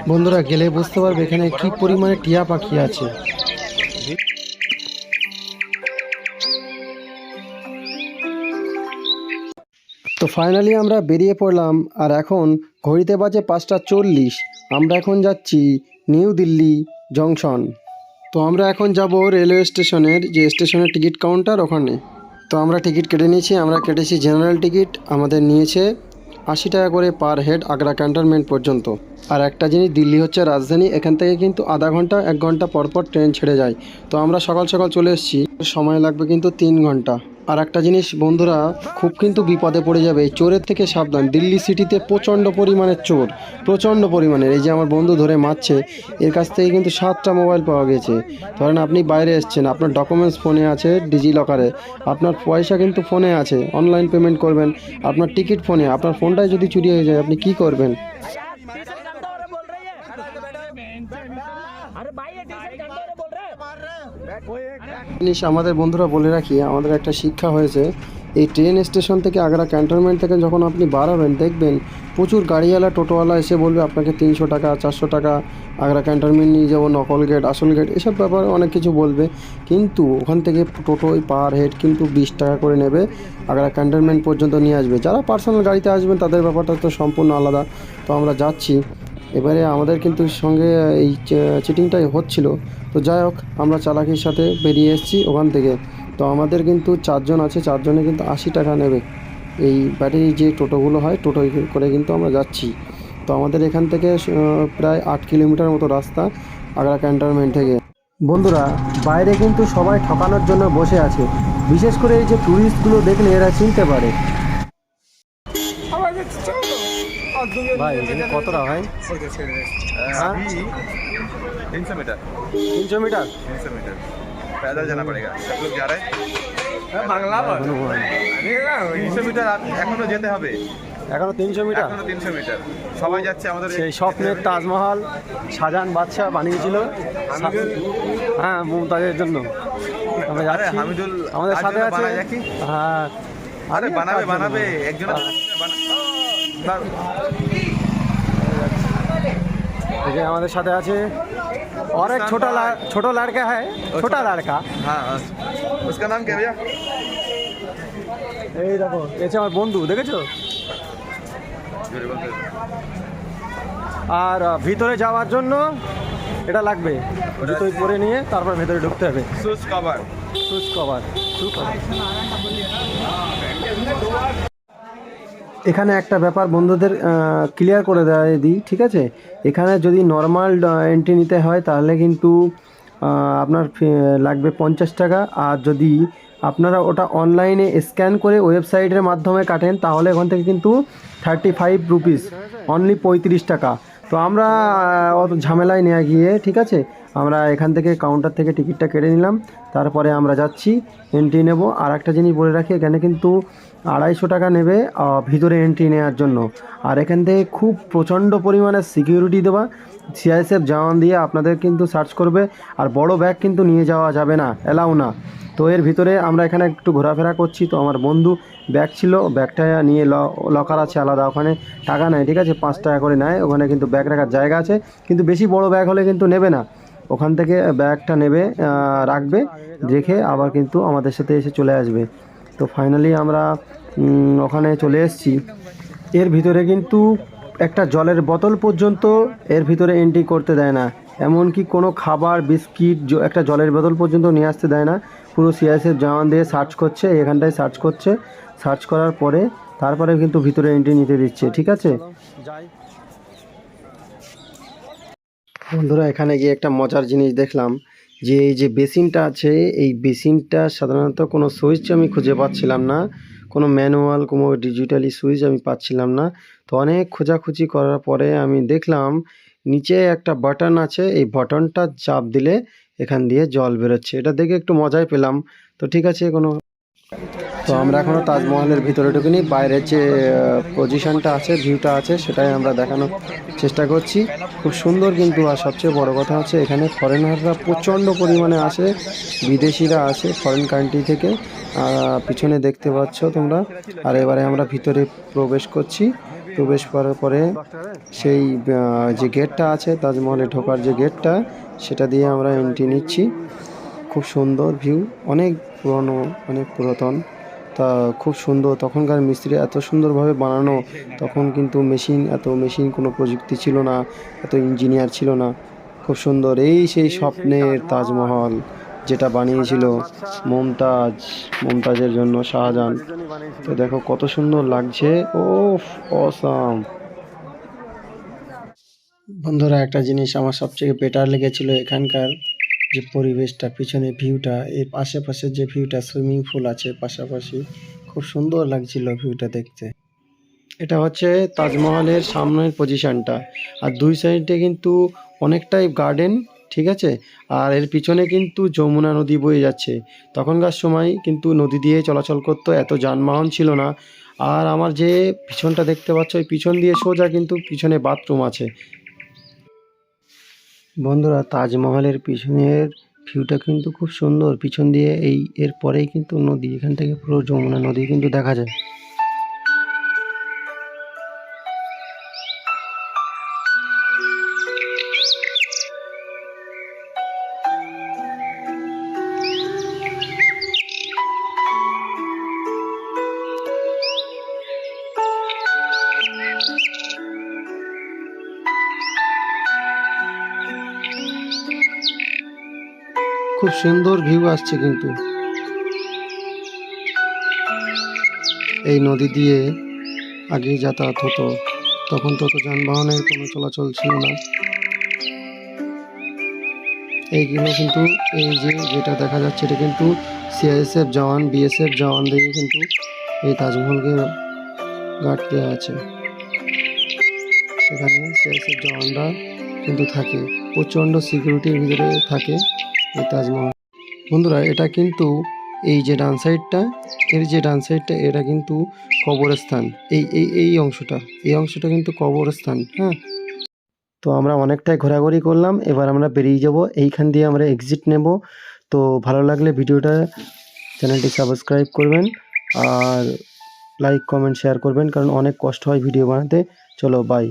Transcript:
বন্ধুরা গেলে বুঝতে পারবে এখানে কি পরিমাণে টিয়া পাখি আছে। তো ফাইনালি আমরা বেরিয়ে পড়লাম, আর এখন ঘড়িতে বাজে 5:40। আমরা এখন যাচ্ছি নিউ দিল্লি জংশন। তো আমরা এখন যাব রেলওয়ে স্টেশনের, যে স্টেশনের টিকিট কাউন্টার ওখানে। তো আমরা টিকিট কেটে নিয়েছি, আমরা কেটেছি জেনারেল টিকিট। আমাদের নিয়েছে 80 টাকা করে পার হেড আগ্রা ক্যান্টনমেন্ট পর্যন্ত। আর একটা জিনিস, দিল্লি হচ্ছে রাজধানী, এখান থেকে কিন্তু আধা ঘন্টা 1 ঘন্টা পরপর ট্রেন ছেড়ে যায়। তো আমরা সকাল সকাল চলে এসেছি, সময় লাগবে কিন্তু 3 ঘন্টা। আর একটা জিনিস বন্ধুরা, খুব কিন্তু বিপদে পড়ে যাবে, এই চোরের থেকে সাবধান। দিল্লি সিটিতে প্রচণ্ড পরিমাণের চোর, প্রচণ্ড পরিমাণের। এই যে আমার বন্ধু ধরে মারছে, এর কাছ থেকে কিন্তু 7টা মোবাইল পাওয়া গেছে। ধরেন আপনি বাইরে এসছেন, আপনার ডকুমেন্টস ফোনে আছে ডিজি লকারে, আপনার পয়সা কিন্তু ফোনে আছে, অনলাইন পেমেন্ট করবেন, আপনার টিকিট ফোনে, আপনার ফোনটাই যদি চুরি হয়ে যায় আপনি কি করবেন? জিনিস আমাদের বন্ধুরা বলে রাখি, আমাদের একটা শিক্ষা হয়েছে, এই ট্রেন স্টেশন থেকে আগ্রা ক্যান্টনমেন্ট থেকে যখন আপনি বাড়াবেন, দেখবেন প্রচুর গাড়িওয়ালা টোটোওয়ালা এসে বলবে আপনাকে 300 টাকা 400 টাকা আগ্রা ক্যান্টনমেন্ট নিয়ে যাবো, নকল গেট আসল গেট এসব ব্যাপারে অনেক কিছু বলবে। কিন্তু ওখান থেকে টোটোই পার হেড কিন্তু 20 টাকা করে নেবে, আগ্রা ক্যান্টনমেন্ট পর্যন্ত নিয়ে আসবে। যারা পার্সোনাল গাড়িতে আসবেন তাদের ব্যাপারটা তো সম্পূর্ণ আলাদা। তো আমরা যাচ্ছি, এবারে আমাদের কিন্তু সঙ্গে এই চিটিংটাই হচ্ছিল। তো যাই হোক, আমরা চালাকির সাথে বেরিয়ে এসেছি ওখান থেকে। তো আমাদের কিন্তু 4 জন আছে, 4 জনে কিন্তু 80 টাকা নেবে। এই ব্যাটারি যে টোটোগুলো হয়, টোটোয় করে কিন্তু আমরা যাচ্ছি। তো আমাদের এখান থেকে প্রায় 8 কিলোমিটার মতো রাস্তা আগ্রা ক্যান্টনমেন্ট থেকে। বন্ধুরা বাইরে কিন্তু সবাই ঠকানোর জন্য বসে আছে, বিশেষ করে এই যে ট্যুরিস্টগুলো দেখলে এরা চিনতে পারে। भाई कतटा भाई 300 मीटर 300 मीटर 300 मीटर पैदल जाना पड़ेगा। सब लोग जा रहे हैं बांग्ला 300 मीटर এখনো যেতে হবে, এখনো 300 মিটার, এখনো 300 মিটার সবাই যাচ্ছে। আমাদের সেই স্বপ্নের তাজমহল শাহজাহান বাদশাহ বানিয়েছিল, হ্যাঁ, মুমতাজের জন্য। আমরা যাচ্ছি, হামিদুল আমাদের সাথে আছে। হ্যাঁ, আরে বানাবে বানাবে একজন देखिए हमारे साथ আছে और एक छोटा लड़का है, छोटा लड़का। हाँ उसका नाम क्या भैया? এই দেখো, এই যে আমার বন্ধু, দেখেছো? আর ভিতরে যাওয়ার জন্য এটা লাগবে, জুতোই পরে নিয়ে তারপর ভেতরে ঢুকতে হবে। Shoes cover, shoes cover. এখানে একটা ব্যাপার বন্ধুদের ক্লিয়ার করে দেওয়া দিই, ঠিক আছে? এখানে যদি নর্মাল এন্ট্রি নিতে হয় তাহলে কিন্তু আপনার লাগবে 50 টাকা। আর যদি আপনারা ওটা অনলাইনে স্ক্যান করে ওয়েবসাইটের মাধ্যমে কাটেন তাহলে ওখান থেকে কিন্তু 35 রুপিস, অনলি 35 টাকা। তো আমরা অত ঝামেলায় নেওয়া গিয়ে, ঠিক আছে, আমরা এখান থেকে কাউন্টার থেকে টিকিটটা কেটে নিলাম, তারপরে আমরা যাচ্ছি এন্ট্রি নেব। আর একটা জিনিস বলে রাখি, এখানে কিন্তু 250 টাকা নেবে ভিতরে এন্ট্রি নেওয়ার জন্য। আর এখান থেকে খুব প্রচণ্ড পরিমাণে সিকিউরিটি দেওয়া, সিআইএসএফ জওয়ান দিয়ে আপনাদের কিন্তু সার্চ করবে। আর বড় ব্যাগ কিন্তু নিয়ে যাওয়া যাবে না, এলাও না। তো এর ভিতরে আমরা এখানে একটু ঘোরাফেরা করছি। তো আমার বন্ধু ব্যাগ ছিল, ব্যাগটা নিয়ে লকার আছে আলাদা, ওখানে টাকা নেয়, ঠিক আছে, 5 টাকা করে নেয়। ওখানে কিন্তু ব্যাগ রাখার জায়গা আছে, কিন্তু বেশি বড় ব্যাগ হলে কিন্তু নেবে না। ওখান থেকে ব্যাগটা নেবে, রাখবে, রেখে আবার কিন্তু আমাদের সাথে এসে চলে আসবে। তো ফাইনালি আমরা ওখানে চলে এসেছি। এর ভিতরে কিন্তু একটা জলের বোতল পর্যন্ত এর ভিতরে এন্ট্রি করতে দেয় না, এমনকি কোনো খাবার বিস্কিট, একটা জলের বোতল পর্যন্ত নিয়ে আসতে দেয় না। পুরো সিআইএসএফ জওয়ান দিয়ে সার্চ করছে, এখানটায় সার্চ করছে, সার্চ করার পরে তারপরে কিন্তু ভিতরে এন্ট্রি নিতে দিচ্ছে, ঠিক আছে? বন্ধুরা এখানে গিয়ে একটা মজার জিনিস দেখলাম, যে এই যে বেসিনটা আছে, এই বেসিনটা সাধারণত কোনো সুইচ আমি খুঁজে পাচ্ছিলাম না, কোনো ম্যানুয়াল কোনো ডিজিটালি সুইচ আমি পাচ্ছিলাম না। তো অনেক খোঁজাখুঁজি করার পরে আমি দেখলাম নিচে একটা বাটন আছে, এই বাটনটা চাপ দিলে এখান দিয়ে জল বেরোচ্ছে। এটা দেখে একটু মজাই পেলাম। তো ঠিক আছে, কোনো। তো আমরা এখনও তাজমহলের ভিতরে ঢুকিনি, বাইরের যে পজিশনটা আছে, ভিউটা আছে, সেটাই আমরা দেখানোর চেষ্টা করছি। খুব সুন্দর কিন্তু। আর সবচেয়ে বড় কথা হচ্ছে এখানে ফরেনাররা প্রচণ্ড পরিমাণে আসে, বিদেশিরা আসে ফরেন কান্ট্রি থেকে, পিছনে দেখতে পাচ্ছ তোমরা। আর এবারে আমরা ভিতরে প্রবেশ করছি। প্রবেশ করার পরে সেই যে গেটটা আছে তাজমহলে ঢোকার যে গেটটা, সেটা দিয়ে আমরা এন্ট্রি নিচ্ছি। খুব সুন্দর ভিউ, অনেক পুরনো, অনেক পুরাতন, তা খুব সুন্দর। তখনকার মিস্ত্রি এত সুন্দরভাবে বানানো, তখন কিন্তু এত মেশিন কোনো প্রযুক্তি ছিল না, এত ইঞ্জিনিয়ার ছিল না। খুব সুন্দর, এই সেই স্বপ্নের তাজমহল যেটা বানিয়েছিল মমতাজের জন্য শাহজাহান। তো দেখো কত সুন্দর লাগছে, ওফ অসাম। বন্ধুরা, একটা জিনিস আমার সবচেয়ে বেটার লেগেছিল এখানকার যে পরিবেশটা, পিছনে ভিউটা, এর আশেপাশে যে ভিউটা, সুইমিং পুল আছে পাশাপাশি, খুব সুন্দর লাগছিল ভিউটা দেখতে। এটা হচ্ছে তাজমহলের সামনের পজিশনটা, আর দুই সাইডে কিন্তু অনেকটাই গার্ডেন, ঠিক আছে। আর এর পিছনে কিন্তু যমুনা নদী বয়ে যাচ্ছে। তখনকার সময় কিন্তু নদী দিয়ে চলাচল করতো, এত যানবাহন ছিল না। আর আমার যে পিছনটা দেখতে পাচ্ছ, ওই পিছন দিয়ে সোজা কিন্তু পিছনে বাথরুম আছে। বন্ধুরা, তাজমহলের পিছনের ভিউটা কিন্তু খুব সুন্দর। পিছন দিয়ে এর পরেই কিন্তু নদী, এখান থেকে পুরো যমুনা নদী কিন্তু দেখা যায়। খুব সুন্দর ভিউ আসছে কিন্তু। এই নদী দিয়ে আগে যাতায়াত হতো, তখন তত যানবাহনের কোনো চলাচল ছিল না। এইগুলো কিন্তু যেটা দেখা যাচ্ছে, এটা কিন্তু সিআইএসএফ জওয়ান, বিএসএফ জওয়ান দিয়ে কিন্তু এই তাজমহলকে গার্ড দেওয়া আছে। সেখানে সিআইএসএফ জওয়ানরা কিন্তু থাকে, প্রচণ্ড সিকিউরিটির ভিতরে থাকে এই তাজমহল। বন্ধুরা, এটা কিন্তু এই যে ডান সাইডটা, এটা কিন্তু কবরস্থান। এই অংশটা কিন্তু কবরস্থান, হ্যাঁ। তো আমরা অনেকটাই ঘোরাঘুরি করলাম, এবার আমরা বেরিয়ে যাব। এইখান দিয়ে আমরা এক্সিট নেব। তো ভালো লাগলে চ্যানেলটি সাবস্ক্রাইব করবেন, আর লাইক কমেন্ট শেয়ার করবেন, কারণ অনেক কষ্ট হয় ভিডিও বানাতে। চলো, বাই।